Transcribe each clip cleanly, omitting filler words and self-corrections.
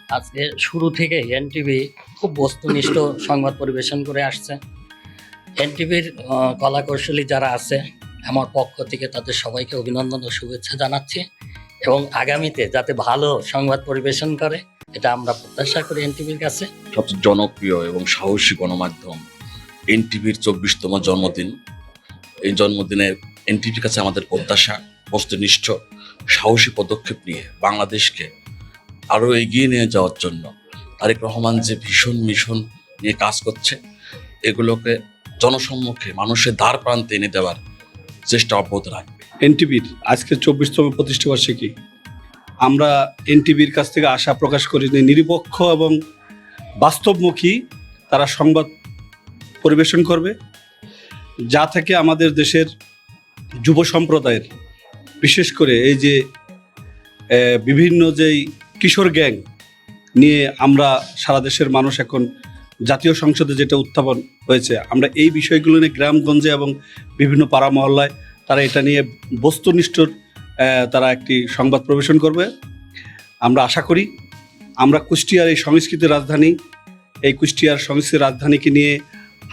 আজকে শুরু থেকে এনটিভি খুব বস্তুনিষ্ঠ সংবাদ পরিবেশন করে আসছে। এনটিভির কলা কৌশলী যারা আছে, আমার পক্ষ থেকে তাদের সবাইকে অভিনন্দন ও শুভেচ্ছা জানাচ্ছি এবং আগামীতে যাতে ভালো সংবাদ পরিবেশন করে এটা আমরা প্রত্যাশা করি এনটিভির কাছে। সবচেয়ে জনপ্রিয় এবং সাহসী গণমাধ্যম এনটিভির 24তম জন্মদিন। এই জন্মদিনে এনটিভির কাছে আমাদের প্রত্যাশা বস্তুনিষ্ঠ সাহসী পদক্ষেপ নিয়ে বাংলাদেশকে আরও এগিয়ে নিয়ে যাওয়ার জন্য তারেক রহমান যে ভীষণ মিশন নিয়ে কাজ করছে, এগুলোকে জনসম্মুখে মানুষের দ্বার প্রান্তে এনে দেওয়ার চেষ্টা অব্যাহত রাখবে। এনটিভির আজকে 24তম প্রতিষ্ঠাবার্ষিকী, আমরা এনটিভির কাছ থেকে আশা প্রকাশ করি যে নিরপেক্ষ এবং বাস্তবমুখী তারা সংবাদ পরিবেশন করবে, যা থেকে আমাদের দেশের যুব সম্প্রদায়ের, বিশেষ করে এই যে বিভিন্ন যেই কিশোর গ্যাং নিয়ে আমরা সারা দেশের মানুষ এখন জাতীয় সংসদে যেটা উত্থাপন হয়েছে, আমরা এই বিষয়গুলো নিয়ে গ্রামগঞ্জে এবং বিভিন্ন পাড়া মহল্লায় তারা এটা নিয়ে বস্তুনিষ্ঠ তারা একটি সংবাদ পরিবেশন করবে। আমরা আশা করি আমরা কুষ্টিয়ার এই সংস্কৃতির রাজধানী, এই কুষ্টিয়ার সংস্কৃতির রাজধানীকে নিয়ে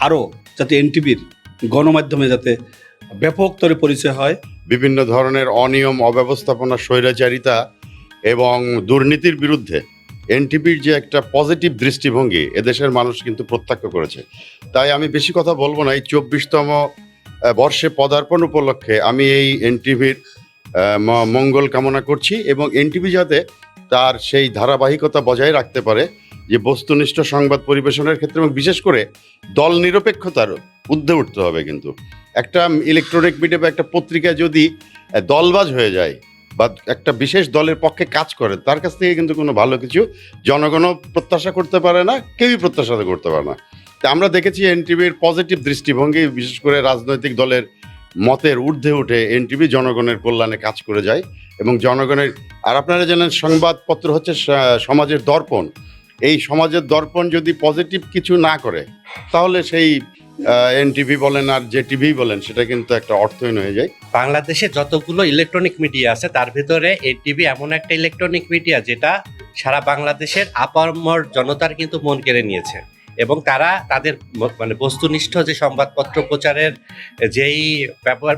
আরও যাতে এনটিভির গণমাধ্যমে যাতে ব্যাপকতরে পরিচয় হয়। বিভিন্ন ধরনের অনিয়ম, অব্যবস্থাপনা, স্বৈরাচারিতা এবং দুর্নীতির বিরুদ্ধে এনটিভির যে একটা পজিটিভ দৃষ্টিভঙ্গি এদেশের মানুষ কিন্তু প্রত্যক্ষ করেছে। তাই আমি বেশি কথা বলবো না। এই 24তম বর্ষে পদার্পণ উপলক্ষে আমি এই এনটিভির মঙ্গল কামনা করছি এবং এনটিভি যাতে তার সেই ধারাবাহিকতা বজায় রাখতে পারে, যে বস্তুনিষ্ঠ সংবাদ পরিবেশনের ক্ষেত্রে এবং বিশেষ করে দল নিরপেক্ষতার ঊর্ধ্বে উঠতে হবে। কিন্তু একটা ইলেকট্রনিক মিডিয়া বা একটা পত্রিকা যদি দলবাজ হয়ে যায় বা একটা বিশেষ দলের পক্ষে কাজ করে, তার কাছ থেকে কিন্তু কোনো ভালো কিছু জনগণও প্রত্যাশা করতে পারে না, কেউই প্রত্যাশা করতে পারে না। তা আমরা দেখেছি এনটিভির পজিটিভ দৃষ্টিভঙ্গি, বিশেষ করে রাজনৈতিক দলের মতের ঊর্ধ্বে উঠে এনটিভি জনগণের কল্যাণে কাজ করে যায় এবং জনগণের, আর আপনারা জানেন সংবাদপত্র হচ্ছে সমাজের দর্পণ। এই সমাজের দর্পণ যদি পজিটিভ কিছু না করে, তাহলে সেই এনটিভি বলেন আর যে টিভি বলেন সেটা কিন্তু একটা অর্থহীন হয়ে যায়। বাংলাদেশে যতগুলো ইলেকট্রনিক মিডিয়া আছে তার ভিতরে এনটিভি এমন একটা ইলেকট্রনিক মিডিয়া যেটা সারা বাংলাদেশের আপামর জনতার কিন্তু মন কেড়ে নিয়েছে এবং তারা তাদের মানে বস্তুনিষ্ঠ যে সংবাদপত্র প্রচারের যেই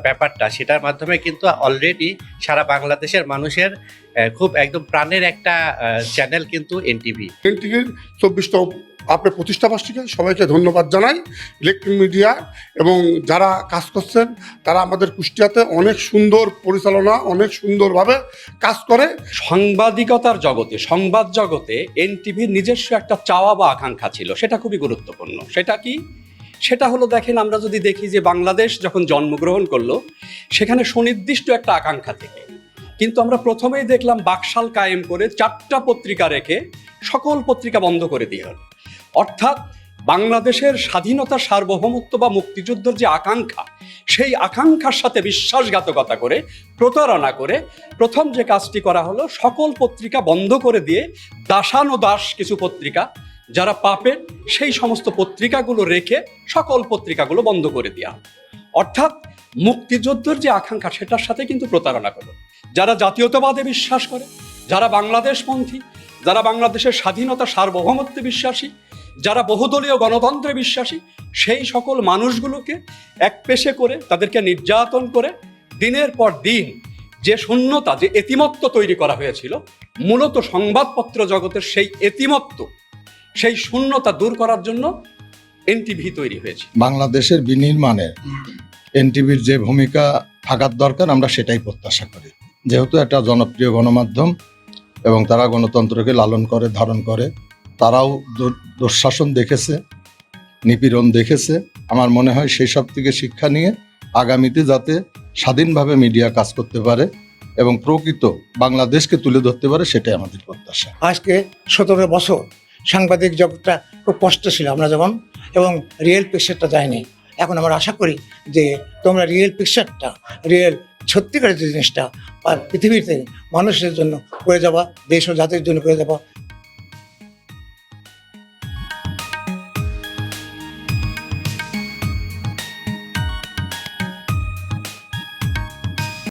ব্যাপারটা, সেটার মাধ্যমে কিন্তু অলরেডি সারা বাংলাদেশের মানুষের খুব একদম প্রাণের একটা চ্যানেল কিন্তু এনটিভি। এনটিভির 24তম আপনার প্রতিষ্ঠাবার্ষিকী, সবাইকে ধন্যবাদ জানাই। ইলেকট্রনিক মিডিয়া এবং যারা কাজ করছেন তারা আমাদের কুষ্টিয়াতে অনেক সুন্দর পরিচালনা, অনেক সুন্দরভাবে কাজ করে। সাংবাদিকতার জগতে, সংবাদ জগতে এনটিভির নিজস্ব একটা চাওয়া বা আকাঙ্ক্ষা ছিল, সেটা খুবই গুরুত্বপূর্ণ। সেটা কি? সেটা হলো, দেখেন, আমরা যদি দেখি যে বাংলাদেশ যখন জন্মগ্রহণ করলো সেখানে সুনির্দিষ্ট একটা আকাঙ্ক্ষা থেকে, কিন্তু আমরা প্রথমেই দেখলাম বাকশাল কায়েম করে 4টা পত্রিকা রেখে সকল পত্রিকা বন্ধ করে দিয়ে হল। অর্থাৎ বাংলাদেশের স্বাধীনতা, সার্বভৌমত্ব বা মুক্তিযুদ্ধের যে আকাঙ্ক্ষা, সেই আকাঙ্ক্ষার সাথে বিশ্বাসঘাতকতা করে, প্রতারণা করে প্রথম যে কাজটি করা হলো, সকল পত্রিকা বন্ধ করে দিয়ে দাসানুদাস কিছু পত্রিকা যারা পাপের, সেই সমস্ত পত্রিকাগুলো রেখে সকল পত্রিকাগুলো বন্ধ করে দেওয়া। অর্থাৎ মুক্তিযুদ্ধের যে আকাঙ্ক্ষা সেটার সাথে কিন্তু প্রতারণা করলো। যারা জাতীয়তাবাদে বিশ্বাস করে, যারা বাংলাদেশপন্থী, যারা বাংলাদেশের স্বাধীনতা, সার্বভৌমত্বে বিশ্বাসী, যারা বহুদলীয় গণতন্ত্রে বিশ্বাসী, সেই সকল মানুষগুলোকে একপেশে করে তাদেরকে নির্যাতন করে দিনের পর দিন যে শূন্যতা, যে এতিমত্ব তৈরি করা হয়েছিল, মূলত সংবাদপত্র জগতের সেই এতিমত্ব, সেই শূন্যতা দূর করার জন্য এনটিভি তৈরি হয়েছে। বাংলাদেশের বিনির্মাণে এনটিভির যে ভূমিকা থাকার দরকার, আমরা সেটাই প্রত্যাশা করি। যেহেতু একটা জনপ্রিয় গণমাধ্যম এবং তারা গণতন্ত্রকে লালন করে, ধারণ করে, তারাও দুঃশাসন দেখেছে, নিপীড়ন দেখেছে। আমার মনে হয় সেই সব থেকে শিক্ষা নিয়ে আগামীতে যাতে স্বাধীনভাবে মিডিয়া কাজ করতে পারে এবং প্রকৃত বাংলাদেশকে তুলে ধরতে পারে, সেটাই আমাদের প্রত্যাশা। আজকে 17 বছর সাংবাদিক জগৎটা খুব কষ্ট ছিল আমরা যখন, এবং রিয়েল পিকচারটা যায়নি। এখন আমরা আশা করি যে তোমরা রিয়েল পিকচারটা, রিয়েল সত্যিকারের যে জিনিসটা আর পৃথিবীতে মানুষের জন্য করে যাবা, দেশ ও জাতির জন্য করে যাবা,